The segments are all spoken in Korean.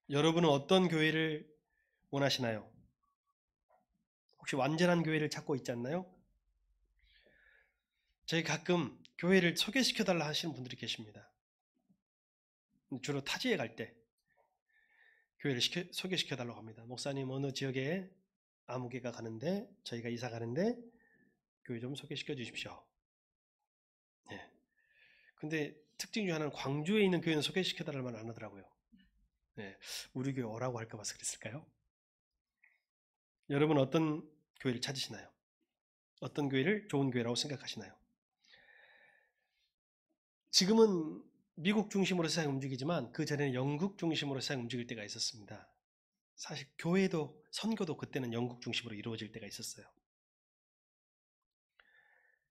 여러분은 어떤 교회를 원하시나요? 혹시 완전한 교회를 찾고 있지 않나요? 저희 가끔 교회를 소개시켜달라 하시는 분들이 계십니다. 주로 타지에 갈 때 교회를 소개시켜달라고 합니다. 목사님 어느 지역에 아무개가 가는데 저희가 이사 가는데 교회 좀 소개시켜 주십시오. 네. 근데 특징 중 하나는 광주에 있는 교회는 소개시켜달라는 말 안 하더라고요. 네. 우리 교회 오라고 할까 봐서 그랬을까요? 여러분 어떤 교회를 찾으시나요? 어떤 교회를 좋은 교회라고 생각하시나요? 지금은 미국 중심으로 세상이 움직이지만 그 전에는 영국 중심으로 세상이 움직일 때가 있었습니다. 사실 교회도 선교도 그때는 영국 중심으로 이루어질 때가 있었어요.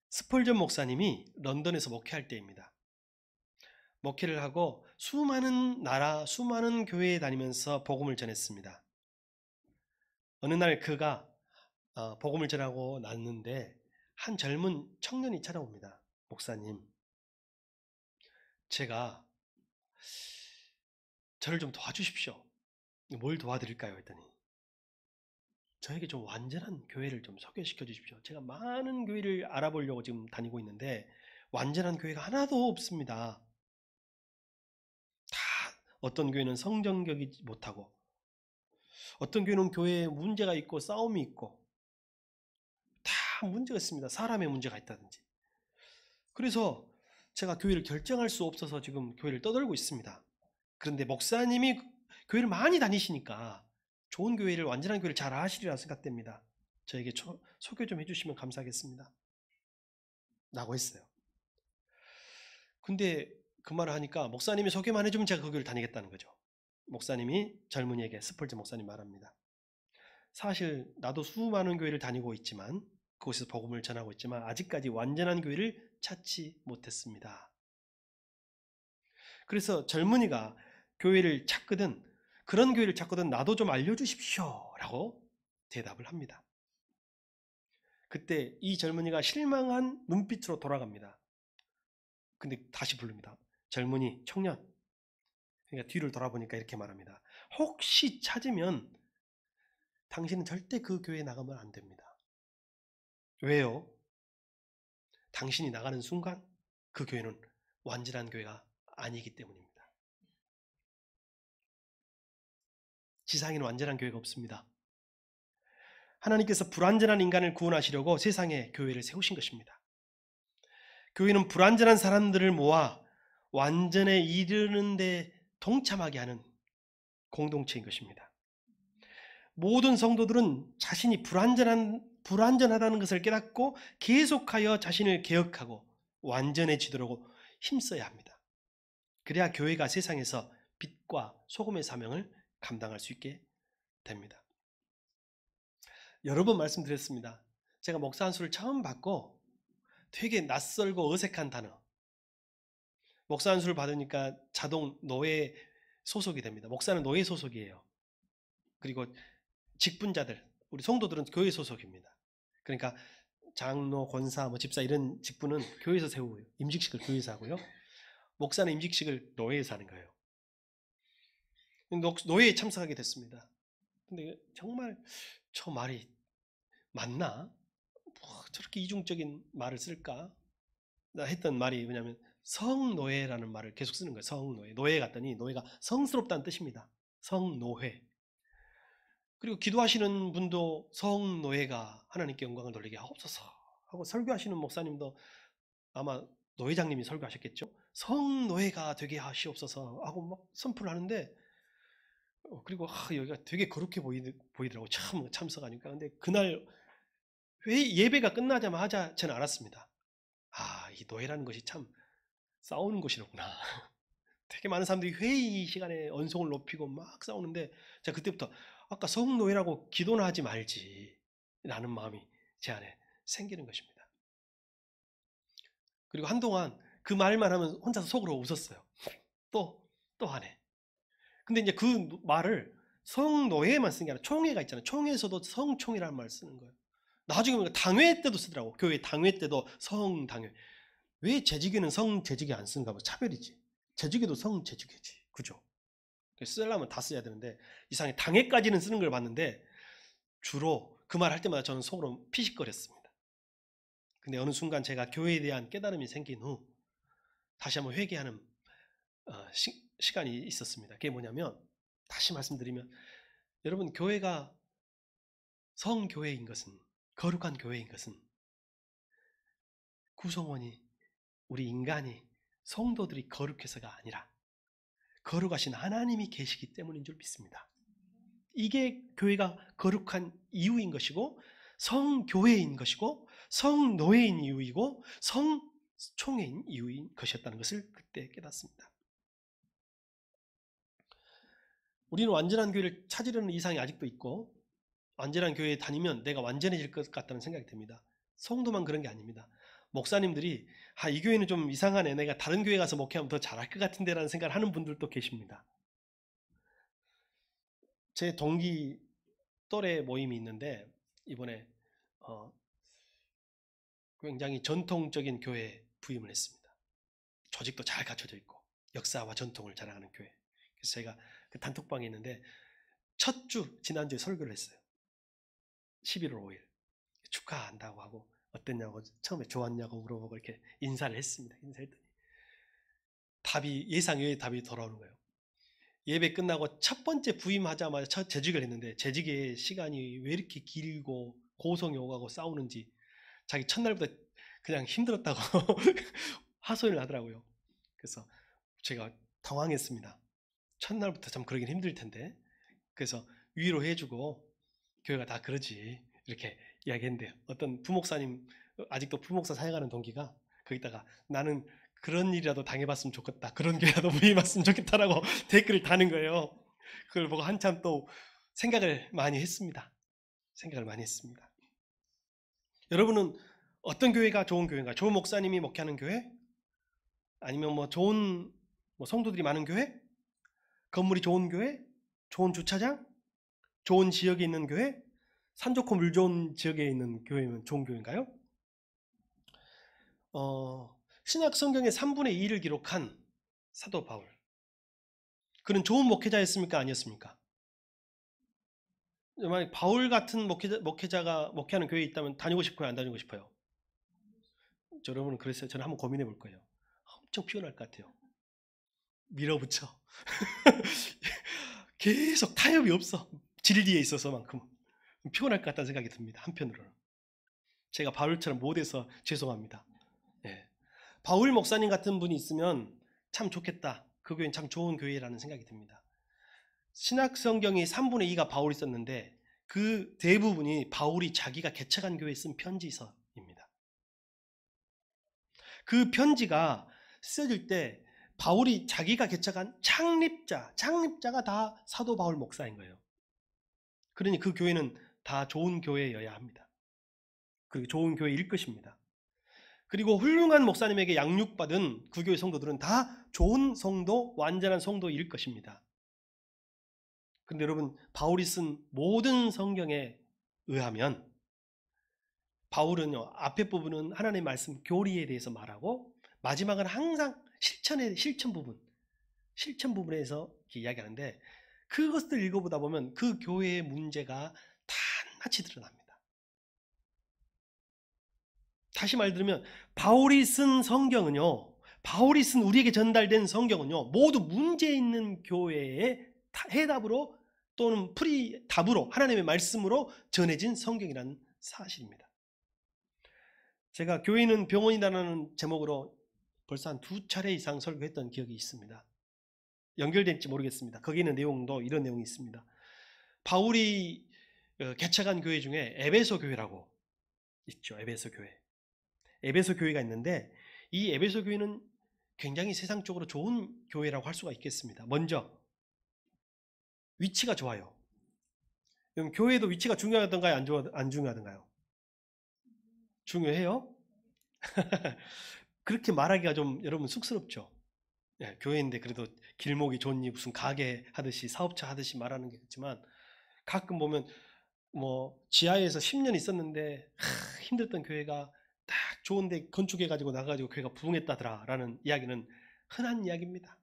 스펄전 목사님이 런던에서 목회할 때입니다. 목회를 하고 수많은 나라, 수많은 교회에 다니면서 복음을 전했습니다. 어느 날 그가 복음을 전하고 났는데 한 젊은 청년이 찾아옵니다. 목사님, 제가 저를 좀 도와주십시오. 뭘 도와드릴까요? 했더니 저에게 좀 완전한 교회를 좀 소개시켜 주십시오. 제가 많은 교회를 알아보려고 지금 다니고 있는데 완전한 교회가 하나도 없습니다. 다 어떤 교회는 성정적이지 못하고 어떤 교회는 교회에 문제가 있고 싸움이 있고 다 문제가 있습니다. 사람의 문제가 있다든지. 그래서 제가 교회를 결정할 수 없어서 지금 교회를 떠돌고 있습니다. 그런데 목사님이 교회를 많이 다니시니까 좋은 교회를 완전한 교회를 잘 아시리라 생각됩니다. 저에게 소개 좀 해주시면 감사하겠습니다. 라고 했어요. 근데 그 말을 하니까 목사님이 소개만 해주면 제가 그 교회를 다니겠다는 거죠. 목사님이 젊은이에게 스펄전 목사님 말합니다. 사실 나도 수많은 교회를 다니고 있지만 그곳에서 복음을 전하고 있지만 아직까지 완전한 교회를 찾지 못했습니다. 그래서 젊은이가 교회를 찾거든 그런 교회를 찾거든 나도 좀 알려주십시오 라고 대답을 합니다. 그때 이 젊은이가 실망한 눈빛으로 돌아갑니다. 근데 다시 부릅니다. 젊은이, 청년. 그러니까 뒤를 돌아보니까 이렇게 말합니다. 혹시 찾으면 당신은 절대 그 교회에 나가면 안 됩니다. 왜요? 당신이 나가는 순간 그 교회는 완전한 교회가 아니기 때문입니다. 지상에는 완전한 교회가 없습니다. 하나님께서 불완전한 인간을 구원하시려고 세상에 교회를 세우신 것입니다. 교회는 불완전한 사람들을 모아 완전에 이르는 데 동참하게 하는 공동체인 것입니다. 모든 성도들은 자신이 불완전하다는 것을 깨닫고 계속하여 자신을 개혁하고 완전해지도록 힘써야 합니다. 그래야 교회가 세상에서 빛과 소금의 사명을 감당할 수 있게 됩니다. 여러 번 말씀드렸습니다. 제가 목사 안수를 처음 받고 되게 낯설고 어색한 단어. 목사 안수를 받으니까 자동 노예 소속이 됩니다. 목사는 노예 소속이에요. 그리고 직분자들, 우리 성도들은 교회 소속입니다. 그러니까 장로, 권사, 집사 이런 직분은 교회에서 세우고요. 임직식을 교회에서 하고요. 목사는 임직식을 노예에서 하는 거예요. 노예에 참석하게 됐습니다. 근데 정말 저 말이 맞나? 뭐 저렇게 이중적인 말을 쓸까? 나 했던 말이 뭐냐면 성노예라는 말을 계속 쓰는 거예요. 성노예. 노예 같더니 노예가 성스럽다는 뜻입니다. 성노회. 그리고 기도하시는 분도 성노예가 하나님께 영광을 돌리게 하옵소서 하고 설교하시는 목사님도 아마 노회장님이 설교하셨겠죠. 성노예가 되게 하시옵소서 하고 막 선포를 하는데 그리고 여기가 되게 거룩해 보이더라고 참석하니까. 근데 그날 예배가 끝나자마자 저는 알았습니다. 이 노예라는 것이 참 싸우는 것이로구나. 되게 많은 사람들이 회의 시간에 언성을 높이고 막 싸우는데 제가 그때부터 아까 성노예라고 기도나 하지 말지 라는 마음이 제 안에 생기는 것입니다. 그리고 한동안 그 말만 하면 혼자서 속으로 웃었어요. 또 하네. 근데 이제 그 말을 성노예만 쓴 게 아니라 총회가 있잖아요. 총회에서도 성총회라는 말을 쓰는 거예요. 나중에 보니까 당회 때도 쓰더라고. 교회 당회 때도 성당회. 왜 재직에는 성재직이 안 쓰는가 봐. 차별이지. 재직에도 성재직이지. 그죠? 쓰려면 다 써야 되는데 이상하게 당회까지는 쓰는 걸 봤는데 주로 그 말 할 때마다 저는 속으로 피식거렸습니다. 근데 어느 순간 제가 교회에 대한 깨달음이 생긴 후 다시 한번 회개하는 시간이 있었습니다. 그게 뭐냐면, 다시 말씀드리면, 여러분, 교회가 성교회인 것은, 거룩한 교회인 것은 구성원이, 우리 인간이, 성도들이 거룩해서가 아니라 거룩하신 하나님이 계시기 때문인 줄 믿습니다. 이게 교회가 거룩한 이유인 것이고, 성교회인 것이고, 성노예인 이유이고, 성총회인 이유인 것이었다는 것을 그때 깨닫습니다. 우리는 완전한 교회를 찾으려는 이상이 아직도 있고, 완전한 교회에 다니면 내가 완전해질 것 같다는 생각이 듭니다. 성도만 그런 게 아닙니다. 목사님들이 이 교회는 좀 이상하네, 내가 다른 교회 가서 목회하면 더 잘할 것 같은데 라는 생각을 하는 분들도 계십니다. 제 동기 또래 모임이 있는데 이번에 굉장히 전통적인 교회에 부임을 했습니다. 조직도 잘 갖춰져 있고 역사와 전통을 자랑하는 교회. 그래서 제가 그 단톡방에 있는데 첫 주 지난주에 설교를 했어요. 11월 5일 축하한다고 하고 어땠냐고, 처음에 좋았냐고 물어보고 이렇게 인사를 했습니다. 인사했더니 예상 외의 답이 돌아오는 거예요. 예배 끝나고 첫 번째 부임하자마자 첫 재직을 했는데 재직의 시간이 왜 이렇게 길고 고성이 오가고 싸우는지 자기 첫날부터 그냥 힘들었다고 하소연을 하더라고요. 그래서 제가 당황했습니다. 첫날부터 참 그러긴 힘들 텐데. 그래서 위로해주고 교회가 다 그러지 이렇게 이야기했는데요. 어떤 부목사님, 아직도 부목사 사역하는 동기가 거기다가 나는 그런 일이라도 당해봤으면 좋겠다, 그런 교회라도 부임했으면 좋겠다라고 댓글을 다는 거예요. 그걸 보고 한참 또 생각을 많이 했습니다. 여러분은 어떤 교회가 좋은 교회인가? 좋은 목사님이 목회하는 교회? 아니면 좋은 성도들이 많은 교회? 건물이 좋은 교회? 좋은 주차장? 좋은 지역에 있는 교회? 산 좋고 물 좋은 지역에 있는 교회면 좋은 교회인가요? 신약 성경의 3분의 2를 기록한 사도 바울, 그는 좋은 목회자였습니까? 아니었습니까? 만약 바울 같은 목회자가 목회하는 교회에 있다면 다니고 싶어요? 안 다니고 싶어요? 여러분은 그랬어요? 저는 한번 고민해 볼 거예요. 엄청 피곤할 것 같아요. 밀어붙여. 계속 타협이 없어. 진리에 있어서만큼 피곤할 것 같다는 생각이 듭니다. 한편으로는 제가 바울처럼 못해서 죄송합니다. 네. 바울 목사님 같은 분이 있으면 참 좋겠다, 그 교회는 참 좋은 교회라는 생각이 듭니다. 신약 성경이 3분의 2가 바울이 썼는데 그 대부분이 바울이 자기가 개척한 교회에 쓴 편지서입니다. 그 편지가 쓰여질 때 바울이 자기가 개척한 창립자가 다 사도 바울 목사인 거예요. 그러니 그 교회는 다 좋은 교회여야 합니다. 그리고 좋은 교회일 것입니다. 그리고 훌륭한 목사님에게 양육받은 그 교회 성도들은 다 좋은 성도, 완전한 성도일 것입니다. 그런데 여러분, 바울이 쓴 모든 성경에 의하면 바울은요, 앞에 부분은 하나님의 말씀 교리에 대해서 말하고 마지막은 항상 실천 부분에서 이야기하는데, 그것을 읽어보다 보면 그 교회의 문제가 낱낱이 드러납니다. 다시 말들으면 바울이 쓴 성경은요, 바울이 쓴 우리에게 전달된 성경은요, 모두 문제 있는 교회의 해답으로 또는 답으로 하나님의 말씀으로 전해진 성경이라는 사실입니다. 제가 교회는 병원이라는 제목으로 벌써 한 2차례 이상 설교했던 기억이 있습니다. 연결될지 모르겠습니다. 거기 있는 내용도 이런 내용이 있습니다. 바울이 개척한 교회 중에 에베소 교회라고 있죠. 에베소 교회가 있는데 이 에베소 교회는 굉장히 세상적으로 좋은 교회라고 할 수가 있겠습니다. 먼저 위치가 좋아요. 그럼 교회도 위치가 중요하던가요? 안 중요하던가요? 중요해요? 그렇게 말하기가 좀 여러분 쑥스럽죠. 예, 교회인데 그래도 길목이 좋니 무슨 가게 하듯이 사업차 하듯이 말하는 게 있지만, 가끔 보면 지하에서 10년 있었는데 힘들던 교회가 딱 좋은데 건축해가지고 나가지고 교회가 부흥했다더라 라는 이야기는 흔한 이야기입니다.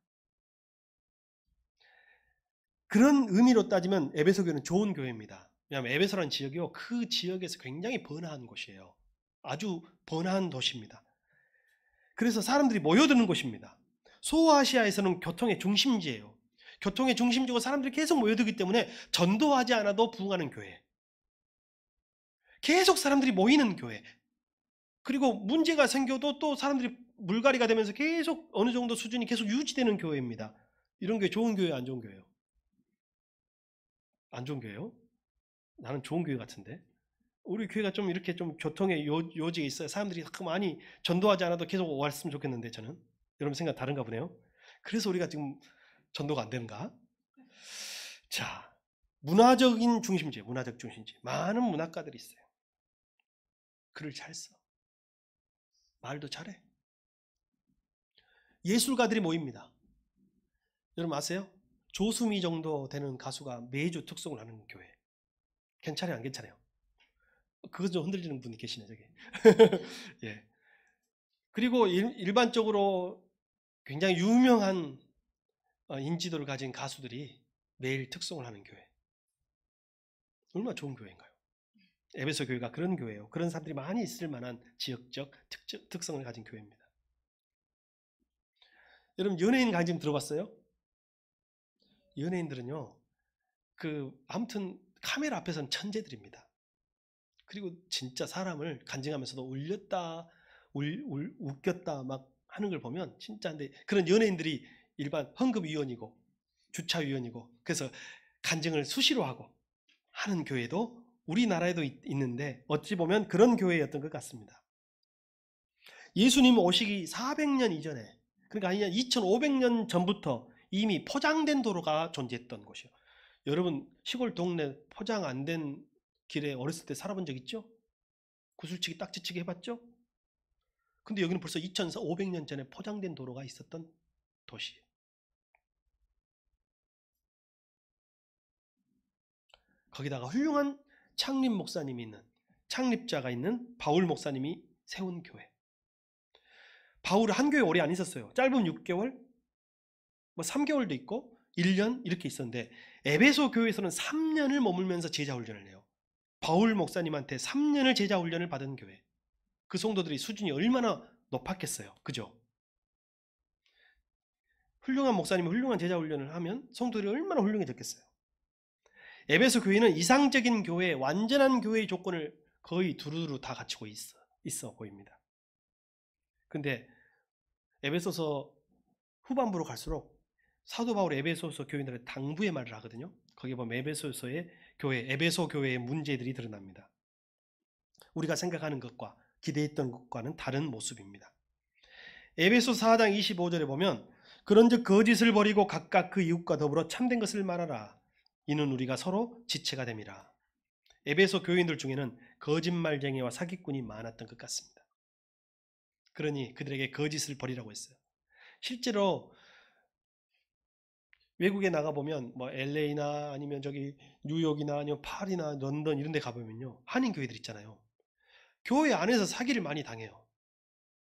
그런 의미로 따지면 에베소 교회는 좋은 교회입니다. 왜냐하면 에베소라는 지역이요, 그 지역에서 굉장히 번화한 곳이에요. 아주 번화한 도시입니다. 그래서 사람들이 모여드는 곳입니다. 소아시아에서는 교통의 중심지예요. 교통의 중심지고 사람들이 계속 모여들기 때문에 전도하지 않아도 부흥하는 교회. 계속 사람들이 모이는 교회. 그리고 문제가 생겨도 또 사람들이 물갈이가 되면서 계속 어느 정도 수준이 계속 유지되는 교회입니다. 이런 교회 좋은 교회예요, 안 좋은 교회예요? 안 좋은 교회예요? 나는 좋은 교회 같은데. 우리 교회가 좀 이렇게 좀 교통의 요지가 있어요. 사람들이 많이 전도하지 않아도 계속 왔으면 좋겠는데, 저는. 여러분 생각 다른가 보네요. 그래서 우리가 지금 전도가 안 되는가? 자, 문화적인 중심지, 문화적 중심지. 많은 문학가들이 있어요. 글을 잘 써. 말도 잘해. 예술가들이 모입니다. 여러분 아세요? 조수미 정도 되는 가수가 매주 특송을 하는 교회. 괜찮아요, 안 괜찮아요? 그거 좀 흔들리는 분이 계시네, 저기. 예. 그리고 일반적으로 굉장히 유명한 인지도를 가진 가수들이 매일 특송을 하는 교회. 얼마나 좋은 교회인가요? 에베소 교회가 그런 교회예요. 그런 사람들이 많이 있을 만한 지역적 특성을 가진 교회입니다. 여러분 연예인 강림 들어봤어요? 연예인들은요, 아무튼 카메라 앞에서는 천재들입니다. 그리고 진짜 사람을 간증하면서도 웃겼다 막 하는 걸 보면 진짜. 근데 그런 연예인들이 일반 헌금위원이고 주차위원이고 그래서 간증을 수시로 하고 하는 교회도 우리나라에도 있는데 어찌 보면 그런 교회였던 것 같습니다. 예수님 오시기 400년 이전에, 그러니까 아니냐 2500년 전부터 이미 포장된 도로가 존재했던 곳이요. 여러분 시골 동네 포장 안 된 길에 어렸을 때 살아본 적 있죠? 구슬치기 딱지치기 해봤죠? 근데 여기는 벌써 2500년 전에 포장된 도로가 있었던 도시예요. 거기다가 훌륭한 창립 목사님이 있는, 창립자가 있는 바울 목사님이 세운 교회. 바울은 한 교회 오래 안 있었어요. 짧으면 6개월, 뭐 3개월도 있고 1년 이렇게 있었는데 에베소 교회에서는 3년을 머물면서 제자 훈련을 해요. 바울 목사님한테 3년을 제자 훈련을 받은 교회. 그 성도들이 수준이 얼마나 높았겠어요. 그죠? 훌륭한 목사님이 훌륭한 제자 훈련을 하면 성도들이 얼마나 훌륭해졌겠어요. 에베소 교회는 이상적인 교회, 완전한 교회의 조건을 거의 두루두루 다 갖추고 있어 보입니다. 근데 에베소서 후반부로 갈수록 사도 바울 에베소서 교인들의 당부의 말을 하거든요. 거기 보면 에베소서의 교회, 에베소 교회의 문제들이 드러납니다. 우리가 생각하는 것과 기대했던 것과는 다른 모습입니다. 에베소 4장 25절에 보면 그런즉 거짓을 버리고 각각 그 이웃과 더불어 참된 것을 말하라. 이는 우리가 서로 지체가 됨이라. 에베소 교인들 중에는 거짓말쟁이와 사기꾼이 많았던 것 같습니다. 그러니 그들에게 거짓을 버리라고 했어요. 실제로 외국에 나가보면 뭐 LA나 아니면 저기 뉴욕이나 아니면 파리나 런던 이런 데 가보면요, 한인 교회들 있잖아요. 교회 안에서 사기를 많이 당해요.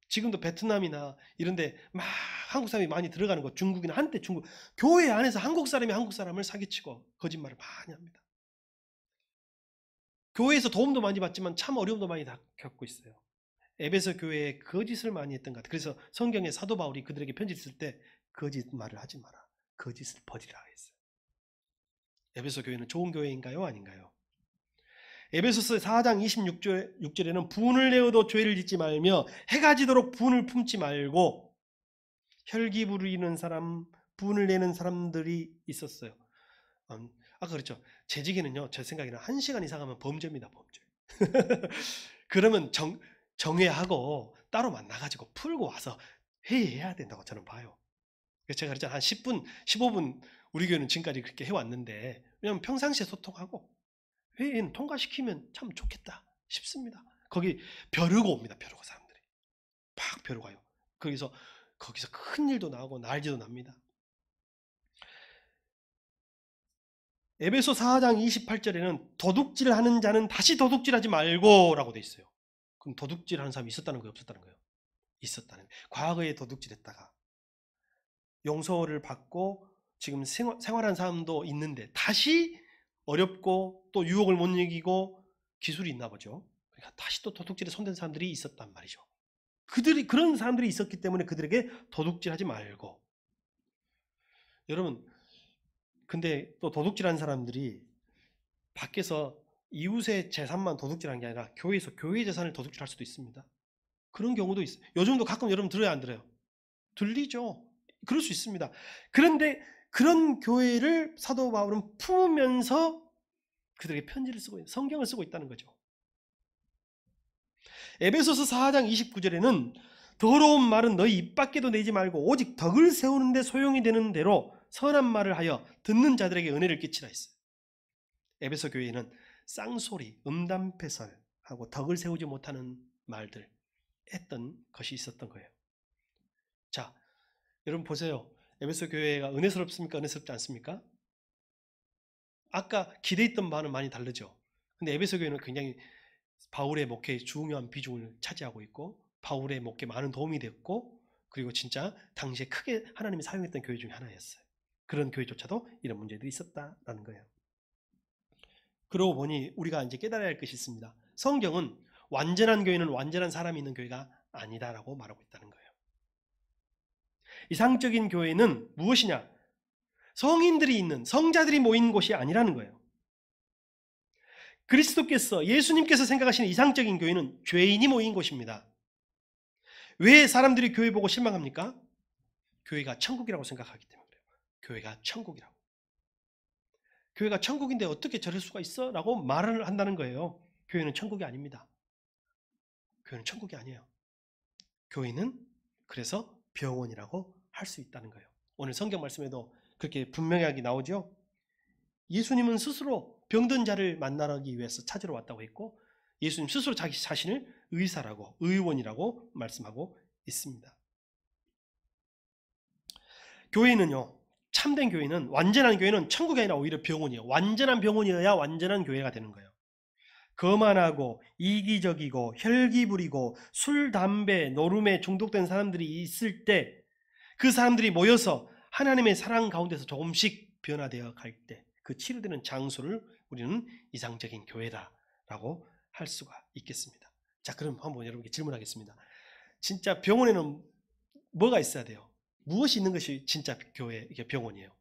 지금도 베트남이나 이런 데 막 한국 사람이 많이 들어가는 거, 중국이나 한때 중국, 교회 안에서 한국 사람이 한국 사람을 사기치고 거짓말을 많이 합니다. 교회에서 도움도 많이 받지만 참 어려움도 많이 겪고 있어요. 에베소 교회에 거짓을 많이 했던 것 같아요. 그래서 성경에 사도 바울이 그들에게 편지를 쓸 때 거짓말을 하지 마라, 거짓을 버리라 했어요. 에베소 교회는 좋은 교회인가요? 아닌가요? 에베소서 4장 26절에는 분을 내어도 죄를 짓지 말며 해가 지도록 분을 품지 말고, 혈기 부리는 사람, 분을 내는 사람들이 있었어요. 아까 그랬죠. 재직에는요, 제 생각에는 1시간 이상 하면 범죄입니다. 범죄. 그러면 정회하고 따로 만나가지고 풀고 와서 회의해야 된다고 저는 봐요. 그래서 제가 그랬잖아요. 한 10분, 15분 우리 교회는 지금까지 그렇게 해왔는데, 왜냐면 평상시에 소통하고 회의는 통과시키면 참 좋겠다 싶습니다. 거기 벼르고 옵니다. 벼르고 사람들이 팍 벼르고 가요. 거기서 큰 일도 나오고 난리도 납니다. 에베소 4장 28절에는 도둑질하는 자는 다시 도둑질하지 말고 라고 돼 있어요. 그럼 도둑질하는 사람이 있었다는 거예요? 없었다는 거예요? 있었다는 거예요. 과거에 도둑질했다가 용서를 받고 지금 생활한 사람도 있는데 다시 어렵고 또 유혹을 못 이기고 기술이 있나 보죠. 그러니까 다시 또 도둑질에 손댄 사람들이 있었단 말이죠. 그런 사람들이 있었기 때문에 그들에게 도둑질하지 말고. 여러분, 근데 또 도둑질한 사람들이 밖에서 이웃의 재산만 도둑질한 게 아니라 교회에서 교회의 재산을 도둑질할 수도 있습니다. 그런 경우도 있어요. 요즘도 가끔 여러분 들어요, 안 들어요? 들리죠. 그럴 수 있습니다. 그런데 그런 교회를 사도 바울은 품으면서 그들에게 편지를 쓰고 성경을 쓰고 있다는 거죠. 에베소서 4장 29절에는 더러운 말은 너희 입 밖에도 내지 말고 오직 덕을 세우는 데 소용이 되는 대로 선한 말을 하여 듣는 자들에게 은혜를 끼치라 했어요. 에베소 교회에는 쌍소리, 음담패설하고 덕을 세우지 못하는 말들 했던 것이 있었던 거예요. 자, 여러분 보세요. 에베소 교회가 은혜스럽습니까? 은혜스럽지 않습니까? 아까 기대했던 바는 많이 다르죠. 근데 에베소 교회는 굉장히 바울의 목회에 중요한 비중을 차지하고 있고 바울의 목회에 많은 도움이 됐고 그리고 진짜 당시에 크게 하나님이 사용했던 교회 중에 하나였어요. 그런 교회조차도 이런 문제들이 있었다라는 거예요. 그러고 보니 우리가 이제 깨달아야 할 것이 있습니다. 성경은 완전한 교회는 완전한 사람이 있는 교회가 아니다라고 말하고 있다는 거예요. 이상적인 교회는 무엇이냐? 성인들이 있는 성자들이 모인 곳이 아니라는 거예요. 그리스도께서 예수님께서 생각하시는 이상적인 교회는 죄인이 모인 곳입니다. 왜 사람들이 교회 보고 실망합니까? 교회가 천국이라고 생각하기 때문에 그래요. 교회가 천국이라고. 교회가 천국인데 어떻게 저럴 수가 있어? 라고 말을 한다는 거예요. 교회는 천국이 아닙니다. 교회는 천국이 아니에요. 교회는 그래서 병원이라고 할 수 있다는 거예요. 오늘 성경 말씀에도 그렇게 분명하게 나오죠. 예수님은 스스로 병든 자를 만나기 위해서 찾으러 왔다고 했고 예수님 스스로 자기 자신을 의사라고 의원이라고 말씀하고 있습니다. 교회는요. 참된 교회는 완전한 교회는 천국이 아니라 오히려 병원이에요. 완전한 병원이어야 완전한 교회가 되는 거예요. 거만하고 이기적이고 혈기 부리고 술, 담배, 노름에 중독된 사람들이 있을 때 그 사람들이 모여서 하나님의 사랑 가운데서 조금씩 변화되어 갈 때 그 치료되는 장소를 우리는 이상적인 교회다라고 할 수가 있겠습니다. 자, 그럼 한번 여러분께 질문하겠습니다. 진짜 병원에는 뭐가 있어야 돼요? 무엇이 있는 것이 진짜 교회, 이게 병원이에요?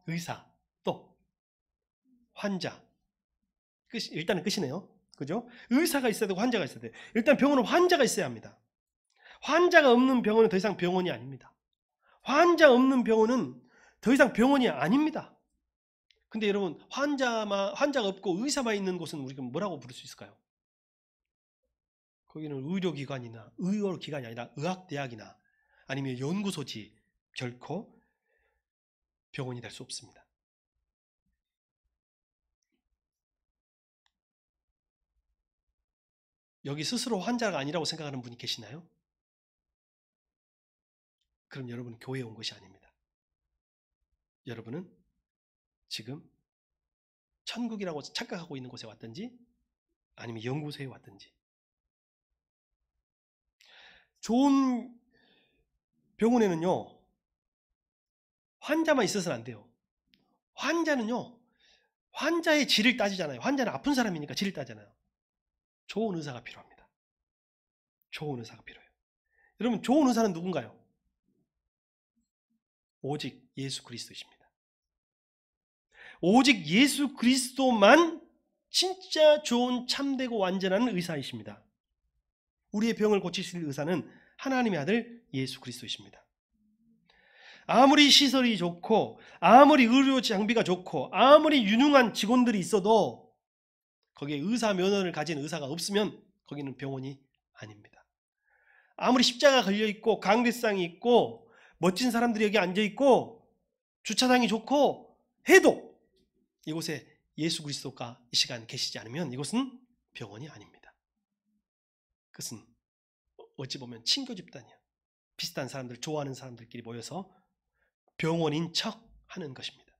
의사, 또 환자. 일단은 끝이네요. 그죠? 의사가 있어야 되고 환자가 있어야 돼요. 일단 병원은 환자가 있어야 합니다. 환자가 없는 병원은 더 이상 병원이 아닙니다. 환자 없는 병원은 더 이상 병원이 아닙니다. 근데 여러분 환자가 없고 의사만 있는 곳은 우리가 뭐라고 부를 수 있을까요? 거기는 의료기관이나 의료기관이 아니라 의학대학이나 아니면 연구소지 결코 병원이 될 수 없습니다. 여기 스스로 환자가 아니라고 생각하는 분이 계시나요? 그럼 여러분은 교회에 온 것이 아닙니다. 여러분은 지금 천국이라고 착각하고 있는 곳에 왔든지 아니면 연구소에 왔든지 좋은 병원에는요 환자만 있어서는 안 돼요. 환자는요 환자의 질을 따지잖아요. 환자는 아픈 사람이니까 질을 따잖아요. 좋은 의사가 필요합니다. 좋은 의사가 필요해요. 여러분 좋은 의사는 누군가요? 오직 예수 그리스도이십니다. 오직 예수 그리스도만 진짜 좋은 참되고 완전한 의사이십니다. 우리의 병을 고치실 의사는 하나님의 아들 예수 그리스도이십니다. 아무리 시설이 좋고 아무리 의료 장비가 좋고 아무리 유능한 직원들이 있어도 거기에 의사 면허를 가진 의사가 없으면 거기는 병원이 아닙니다. 아무리 십자가 걸려있고 강대상이 있고 멋진 사람들이 여기 앉아있고 주차장이 좋고 해도 이곳에 예수 그리스도가 이 시간 계시지 않으면 이곳은 병원이 아닙니다. 그것은 어찌 보면 친교 집단이야. 비슷한 사람들, 좋아하는 사람들끼리 모여서 병원인 척 하는 것입니다.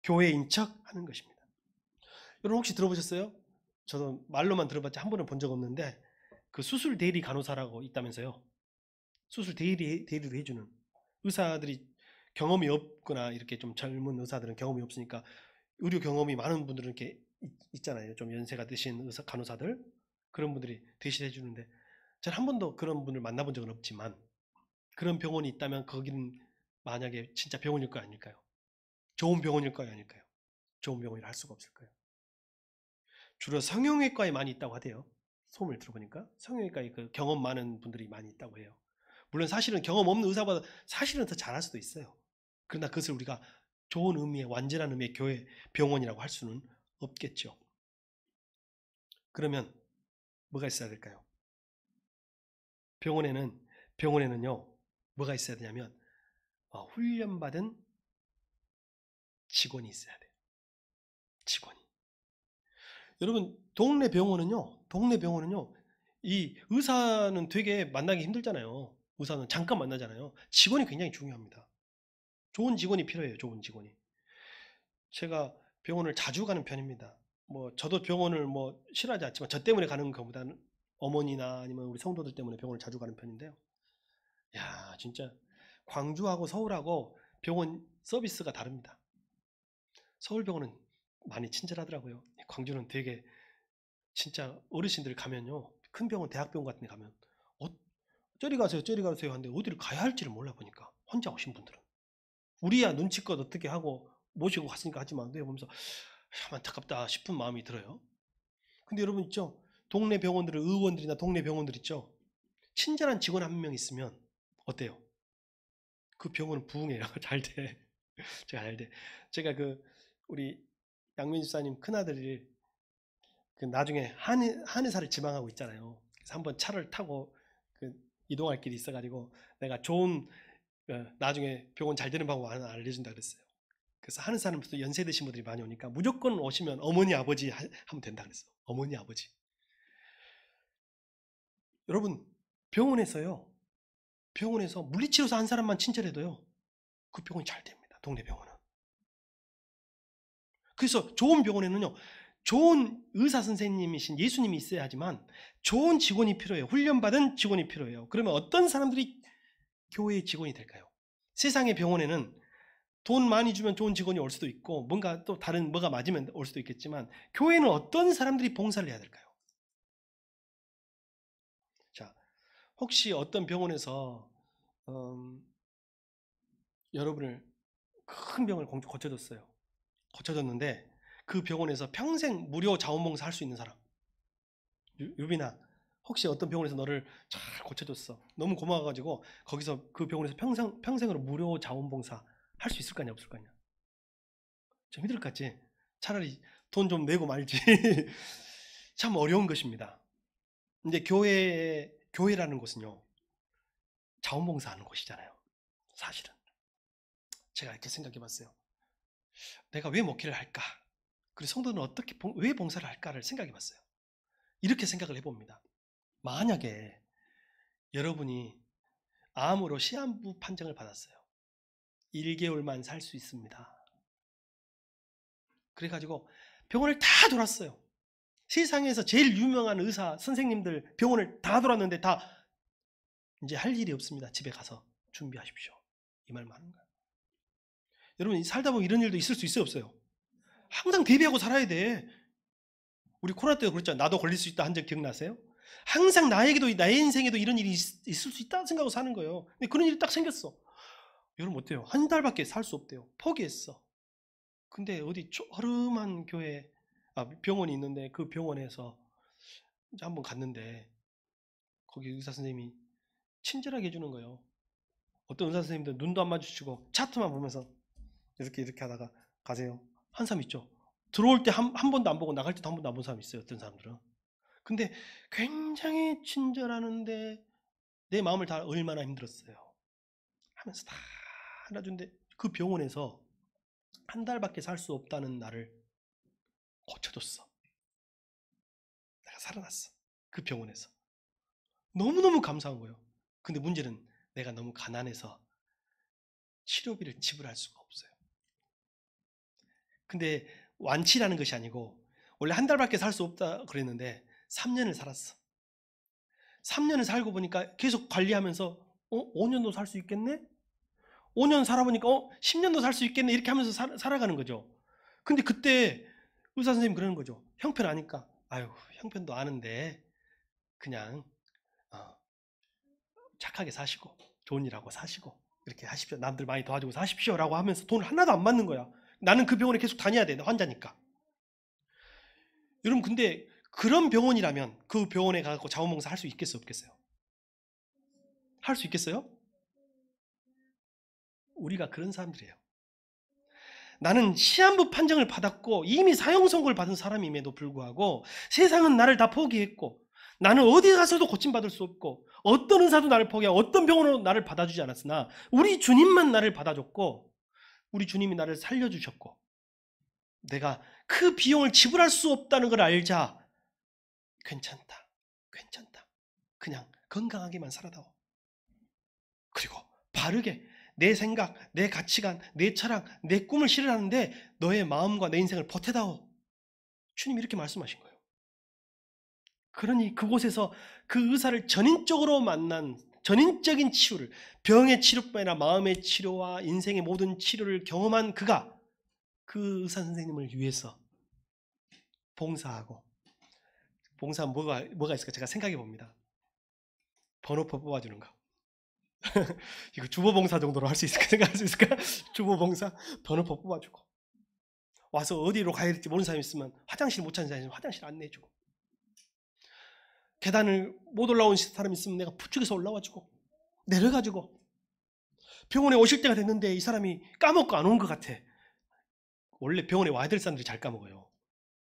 교회인 척 하는 것입니다. 여러분 혹시 들어보셨어요? 저도 말로만 들어봤지 한 번은 본 적 없는데 그 수술 대리 간호사라고 있다면서요. 수술 대리를 해주는 의사들이 경험이 없거나 이렇게 좀 젊은 의사들은 경험이 없으니까 의료 경험이 많은 분들은 이렇게 있잖아요. 좀 연세가 드신 의사, 간호사들 그런 분들이 대신해 주는데 저는 한 번도 그런 분을 만나본 적은 없지만 그런 병원이 있다면 거기는 만약에 진짜 병원일까요, 아닐까요? 좋은 병원일까요, 아닐까요? 좋은 병원이라 할 수가 없을까요? 주로 성형외과에 많이 있다고 하대요. 소문을 들어보니까 성형외과에 그 경험 많은 분들이 많이 있다고 해요. 물론 사실은 경험 없는 의사보다 사실은 더 잘할 수도 있어요. 그러나 그것을 우리가 좋은 의미의 완전한 의미의 교회 병원이라고 할 수는 없겠죠. 그러면 뭐가 있어야 될까요? 병원에는요 뭐가 있어야 되냐면 훈련받은 직원이 있어야 돼요. 직원이. 여러분 동네 병원은요 이 의사는 되게 만나기 힘들잖아요. 의사는 잠깐 만나잖아요. 직원이 굉장히 중요합니다. 좋은 직원이 필요해요. 좋은 직원이. 제가 병원을 자주 가는 편입니다. 뭐 저도 병원을 뭐 싫어하지 않지만 저 때문에 가는 것보다는 어머니나 아니면 우리 성도들 때문에 병원을 자주 가는 편인데요. 야, 진짜 광주하고 서울하고 병원 서비스가 다릅니다. 서울병원은 많이 친절하더라고요. 광주는 되게 진짜 어르신들 가면요. 큰 병원, 대학병원 같은 데 가면 어, 저리 가세요, 저리 가세요 하는데 어디를 가야 할지를 몰라 보니까 혼자 오신 분들은. 우리야 눈치껏 어떻게 하고 모시고 갔으니까 하지만 내 보면서 참 안타깝다 싶은 마음이 들어요. 근데 여러분 있죠? 동네 병원들은 의원들이나 동네 병원들 있죠? 친절한 직원 한 명 있으면 어때요? 그 병원은 부흥해요. 잘 돼. 제가 잘 돼. 제가 그 우리 양민 집사님 큰아들이 그 나중에 한의사를 지망하고 있잖아요. 그래서 한번 차를 타고 그 이동할 길이 있어가지고 내가 좋은 나중에 병원 잘 되는 방법 하나 알려준다 그랬어요. 그래서 한의사는 무슨 연세 드신 분들이 많이 오니까 무조건 오시면 어머니 아버지 하면 된다 그랬어. 어머니 아버지. 여러분 병원에서 물리치료사 한 사람만 친절해도요 그 병원이 잘 됩니다. 동네 병원은. 그래서 좋은 병원에는요 좋은 의사 선생님이신 예수님이 있어야 하지만 좋은 직원이 필요해요. 훈련받은 직원이 필요해요. 그러면 어떤 사람들이 교회의 직원이 될까요? 세상의 병원에는 돈 많이 주면 좋은 직원이 올 수도 있고 뭔가 또 다른 뭐가 맞으면 올 수도 있겠지만 교회는 어떤 사람들이 봉사를 해야 될까요? 자, 혹시 어떤 병원에서 여러분을 큰 병을 고쳐줬어요. 고쳐줬는데 그 병원에서 평생 무료 자원봉사 할 수 있는 사람. 유빈아, 혹시 어떤 병원에서 너를 잘 고쳐줬어. 너무 고마워가지고 거기서 그 병원에서 평생으로 무료 자원봉사 할 수 있을 거냐 없을 거냐? 좀 힘들 것 같지? 차라리 돈 좀 내고 말지. 참 어려운 것입니다. 근데 교회라는 곳은요 자원봉사하는 곳이잖아요. 사실은 제가 이렇게 생각해 봤어요. 내가 왜 목회를 할까? 그리고 성도는 왜 봉사를 할까를 생각해 봤어요. 이렇게 생각을 해봅니다. 만약에 여러분이 암으로 시한부 판정을 받았어요. 1개월만 살 수 있습니다. 그래가지고 병원을 다 돌았어요. 세상에서 제일 유명한 의사 선생님들 병원을 다 돌았는데 다 이제 할 일이 없습니다. 집에 가서 준비하십시오. 이 말만 하는 거예요. 여러분 살다 보면 이런 일도 있을 수 있어요, 없어요? 항상 대비하고 살아야 돼. 우리 코로나 때도 그랬잖아요. 나도 걸릴 수 있다 한 적 기억나세요? 항상 나의 인생에도 이런 일이 있을 수 있다 생각하고 사는 거예요. 근데 그런 일이 딱 생겼어. 여러분 어때요? 한 달밖에 살 수 없대요. 포기했어. 근데 어디 허름한 병원이 있는데 그 병원에서 이제 한번 갔는데 거기 의사 선생님이 친절하게 해주는 거예요. 어떤 의사 선생님들 눈도 안 마주치고 차트만 보면서 이렇게 하다가 가세요. 한 사람 있죠. 들어올 때 한 번도 안 보고 나갈 때도 한 번도 안 본 사람 있어요. 어떤 사람들은. 근데 굉장히 친절하는데 내 마음을 다 얼마나 힘들었어요. 하면서 다 알아준데 그 병원에서 한 달밖에 살 수 없다는 나를 고쳐줬어. 내가 살아났어. 그 병원에서. 너무너무 감사한 거예요. 근데 문제는 내가 너무 가난해서 치료비를 지불할 수가 없어요. 근데 완치라는 것이 아니고 원래 한 달밖에 살 수 없다 그랬는데 3년을 살았어. 3년을 살고 보니까 계속 관리하면서 5년도 살 수 있겠네? 5년 살아보니까 10년도 살 수 있겠네 이렇게 하면서 살아가는 거죠. 근데 그때 의사 선생님이 그러는 거죠. 형편 아니까. 아유, 형편도 아는데 그냥 착하게 사시고 좋은 일하고 사시고 이렇게 하십시오. 남들 많이 도와주고 사십시오라고 하면서 돈을 하나도 안 받는 거야. 나는 그 병원에 계속 다녀야 돼. 환자니까. 여러분, 근데 그런 병원이라면 그 병원에 가서 자원봉사 할 수 있겠어요, 없겠어요? 할 수 있겠어요? 우리가 그런 사람들이에요. 나는 시한부 판정을 받았고 이미 사형 선고를 받은 사람임에도 불구하고 세상은 나를 다 포기했고 나는 어디 가서도 고침받을 수 없고 어떤 의사도 나를 포기하고 어떤 병원으로 나를 받아주지 않았으나 우리 주님만 나를 받아줬고 우리 주님이 나를 살려주셨고 내가 그 비용을 지불할 수 없다는 걸 알자. 괜찮다. 그냥 건강하게만 살아다오. 그리고 바르게 내 생각, 내 가치관, 내 철학, 내 꿈을 실현하는데 너의 마음과 내 인생을 보태다오. 주님이 이렇게 말씀하신 거예요. 그러니 그곳에서 그 의사를 전인적으로 만난 전인적인 치유를, 병의 치료뿐 아니라 마음의 치료와 인생의 모든 치료를 경험한 그가 그 의사 선생님을 위해서 봉사하고, 봉사는 뭐가 있을까? 제가 생각해 봅니다. 번호표 뽑아주는 거. 이거 주보봉사 정도로 할 수 있을까? 생각할 수 있을까? 주보봉사 번호표 뽑아주고, 와서 어디로 가야 될지 모르는 사람이 있으면 화장실 못 찾는 사람이 있으면 화장실 안내해주고, 계단을 못 올라온 사람이 있으면 내가 부축해서 올라와주고, 내려가지고, 병원에 오실 때가 됐는데 이 사람이 까먹고 안 온 것 같아. 원래 병원에 와야 될 사람들이 잘 까먹어요.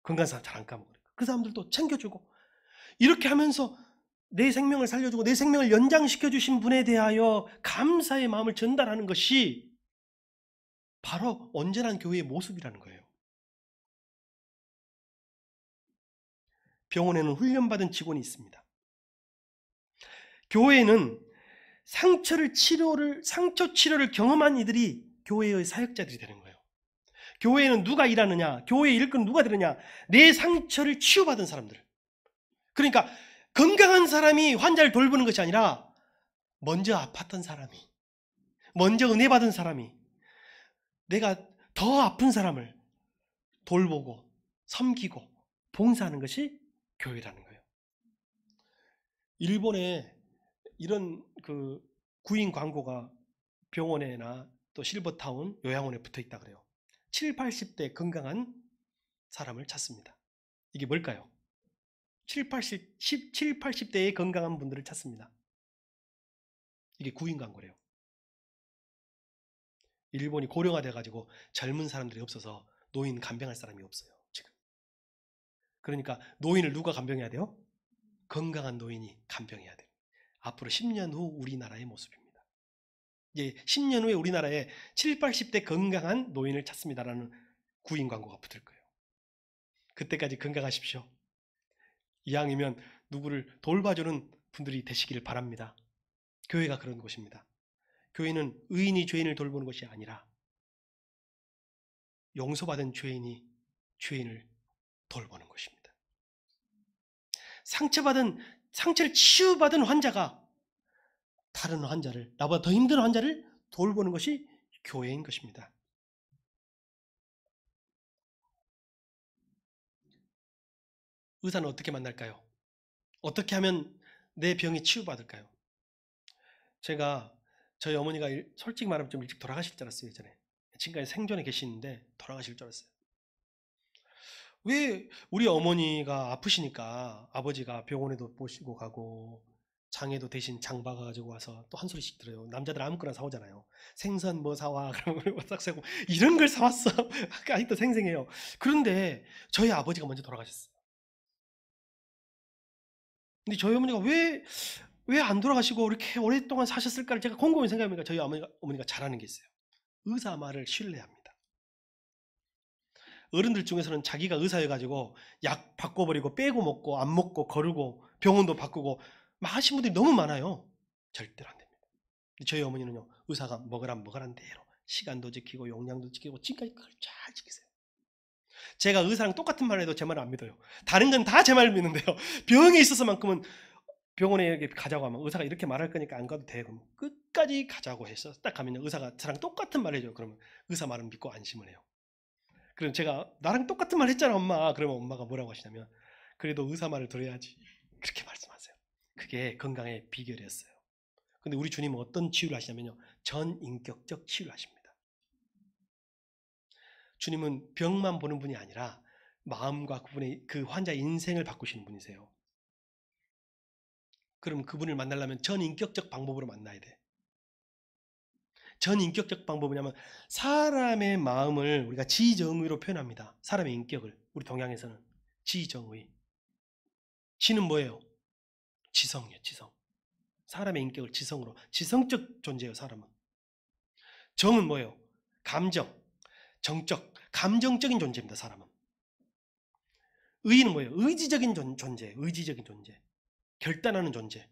건강한 사람 잘 안 까먹어요. 그 사람들도 챙겨주고, 이렇게 하면서 내 생명을 살려주고 내 생명을 연장시켜 주신 분에 대하여 감사의 마음을 전달하는 것이 바로 온전한 교회의 모습이라는 거예요. 병원에는 훈련받은 직원이 있습니다. 교회에는 상처 치료를 경험한 이들이 교회의 사역자들이 되는 거예요. 교회에는 누가 일하느냐? 교회의 일꾼 누가 되느냐? 내 상처를 치유받은 사람들. 그러니까 건강한 사람이 환자를 돌보는 것이 아니라 먼저 아팠던 사람이, 먼저 은혜 받은 사람이 내가 더 아픈 사람을 돌보고 섬기고 봉사하는 것이 교회라는 거예요. 일본에 이런 그 구인 광고가 병원에나 또 실버타운 요양원에 붙어 있다 그래요. 7, 80대 건강한 사람을 찾습니다. 이게 뭘까요? 7, 80대의 건강한 분들을 찾습니다. 이게 구인 광고래요. 일본이 고령화돼 가지고 젊은 사람들이 없어서 노인 간병할 사람이 없어요, 지금. 그러니까 노인을 누가 간병해야 돼요? 건강한 노인이 간병해야 돼요. 앞으로 10년 후 우리나라의 모습입니다. 이제 10년 후에 우리나라에 7, 80대 건강한 노인을 찾습니다라는 구인 광고가 붙을 거예요. 그때까지 건강하십시오. 이왕이면 누구를 돌봐주는 분들이 되시기를 바랍니다. 교회가 그런 곳입니다. 교회는 의인이 죄인을 돌보는 것이 아니라 용서받은 죄인이 죄인을 돌보는 것입니다. 상처를 치유받은 환자가 다른 환자를, 나보다 더 힘든 환자를 돌보는 것이 교회인 것입니다. 의사는 어떻게 만날까요? 어떻게 하면 내 병이 치유받을까요? 제가 저희 어머니가 솔직히 말하면 좀 일찍 돌아가실 줄 알았어요. 예전에 지금까지 생존에 계시는데 돌아가실 줄 알았어요. 왜 우리 어머니가 아프시니까 아버지가 병원에도 모시고 가고 장에도 대신 장 봐가지고 와서 또 한 소리씩 들어요. 남자들 아무거나 사오잖아요. 생선 뭐 사와 그러면 딱 사고 이런 걸 사왔어. 아직도 생생해요. 그런데 저희 아버지가 먼저 돌아가셨어요. 근데 저희 어머니가 왜 안 돌아가시고 이렇게 오랫동안 사셨을까를 제가 곰곰이 생각해보니까 저희 어머니가 잘하는 게 있어요. 의사 말을 신뢰합니다. 어른들 중에서는 자기가 의사여가지고 약 바꿔버리고 빼고 먹고 안 먹고 거르고 병원도 바꾸고 막 하신 분들이 너무 많아요. 절대로 안 됩니다. 저희 어머니는요, 의사가 먹으란 대로 시간도 지키고 용량도 지키고 지금까지 그걸 잘 지키세요. 제가 의사랑 똑같은 말을 해도 제 말을 안 믿어요. 다른 건 다 제 말을 믿는데요, 병에 있어서만큼은 병원에 이렇게 가자고 하면 의사가 이렇게 말할 거니까 안 가도 돼. 그럼 끝까지 가자고 해서 딱 가면 의사가 저랑 똑같은 말 해줘요. 그러면 의사 말은 믿고 안심을 해요. 그럼 제가 나랑 똑같은 말 했잖아 엄마. 그러면 엄마가 뭐라고 하시냐면 그래도 의사 말을 들어야지. 그렇게 말씀하세요. 그게 건강의 비결이었어요. 근데 우리 주님은 어떤 치유를 하시냐면요. 전인격적 치유를 하십니다. 주님은 병만 보는 분이 아니라 마음과 그 환자의 인생을 바꾸시는 분이세요. 그럼 그분을 만나려면 전인격적 방법으로 만나야 돼. 전인격적 방법은 뭐냐면 사람의 마음을 우리가 지정의로 표현합니다. 사람의 인격을. 우리 동양에서는 지정의. 지는 뭐예요? 지성이에요. 지성. 사람의 인격을 지성으로. 지성적 존재예요. 사람은. 정은 뭐예요? 감정. 정적. 감정적인 존재입니다. 사람은. 의는 뭐예요? 의지적인 존재. 의지적인 존재. 결단하는 존재.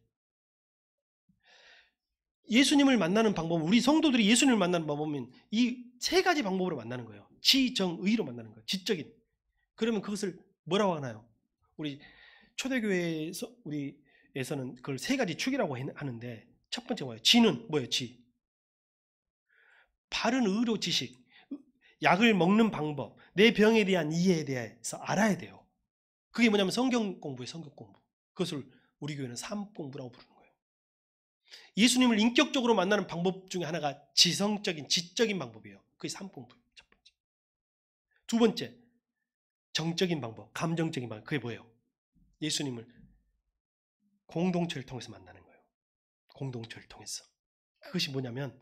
예수님을 만나는 방법은 우리 성도들이 예수님을 만나는 방법은 이 세 가지 방법으로 만나는 거예요. 지정의로 만나는 거예요. 지적인. 그러면 그것을 뭐라고 하나요? 우리 초대교회에서 우리에서는 그걸 세 가지 축이라고 하는데 첫 번째 뭐예요? 지는 뭐예요? 지. 바른 의료 지식, 약을 먹는 방법, 내 병에 대한 이해에 대해서 알아야 돼요. 그게 뭐냐면 성경 공부예요. 성경 공부. 그것을 우리 교회는 삶 공부라고 부르는 거예요. 예수님을 인격적으로 만나는 방법 중에 하나가 지성적인, 지적인 방법이에요. 그게 삶 공부예요. 첫 번째. 두 번째, 정적인 방법, 감정적인 방법. 그게 뭐예요? 예수님을 공동체를 통해서 만나는 거예요. 공동체를 통해서. 그것이 뭐냐면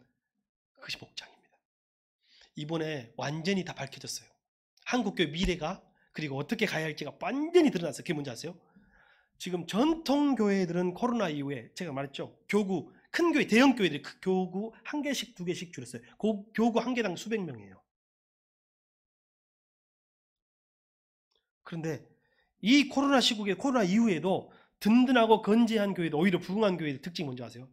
그것이 목장입니다. 이번에 완전히 다 밝혀졌어요. 한국교회 미래가 그리고 어떻게 가야 할지가 완전히 드러났어요. 그게 뭔지 아세요? 지금 전통 교회들은 코로나 이후에 제가 말했죠. 교구, 큰 교회, 대형 교회들이 교구 한 개씩, 두 개씩 줄였어요. 교구 한 개당 수백 명이에요. 그런데 이 코로나 시국에 코로나 이후에도 든든하고 건재한 교회도 오히려 부흥한 교회의 특징이 뭔지 아세요?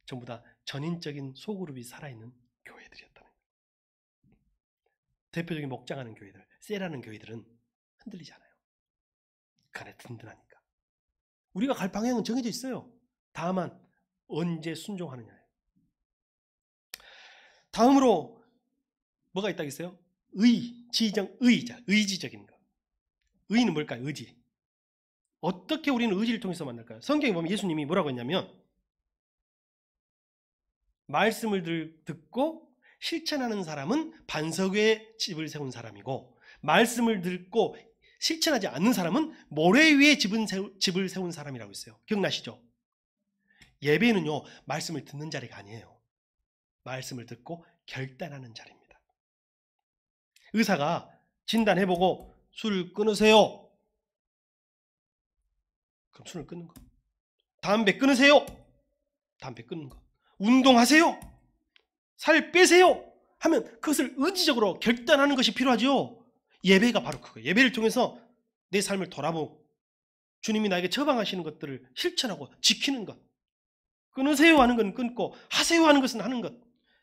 전부 다 전인적인 소그룹이 살아있는 교회들이었다는 거예요. 대표적인 목장하는 교회들, 쎄라는 교회들은 흔들리지 않아요. 그 안에 든든하니까. 우리가 갈 방향은 정해져 있어요. 다만 언제 순종하느냐예요. 다음으로 뭐가 있다겠어요? 의지적인 것. 의는 뭘까요? 의지. 어떻게 우리는 의지를 통해서 만날까요? 성경에 보면 예수님이 뭐라고 했냐면 말씀을 듣고 실천하는 사람은 반석 위에 집을 세운 사람이고 말씀을 듣고 실천하지 않는 사람은 모래 위에 집을 세운 사람이라고 했어요. 기억나시죠? 예배는요, 말씀을 듣는 자리가 아니에요. 말씀을 듣고 결단하는 자리입니다. 의사가 진단해보고 술을 끊으세요. 그럼 술을 끊는 거. 담배 끊으세요. 담배 끊는 거. 운동하세요. 살 빼세요. 하면 그것을 의지적으로 결단하는 것이 필요하죠. 예배가 바로 그거예요. 예배를 통해서 내 삶을 돌아보고 주님이 나에게 처방하시는 것들을 실천하고 지키는 것. 끊으세요 하는 건 끊고 하세요 하는 것은 하는 것.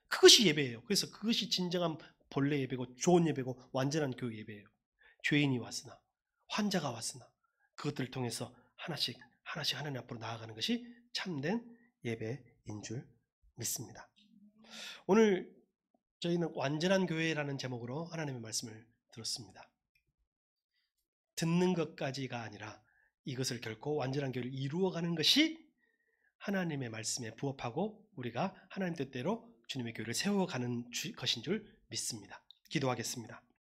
그것이 예배예요. 그래서 그것이 진정한 본래 예배고 좋은 예배고 완전한 교회 예배예요. 죄인이 왔으나 환자가 왔으나 그것들을 통해서 하나씩 하나님 앞으로 나아가는 것이 참된 예배인 줄 믿습니다. 오늘 저희는 완전한 교회라는 제목으로 하나님의 말씀을 들었습니다. 듣는 것까지가 아니라 이것을 결코 완전한 교회를 이루어가는 것이 하나님의 말씀에 부합하고 우리가 하나님 뜻대로 주님의 교회를 세워가는 것인 줄 믿습니다. 기도하겠습니다.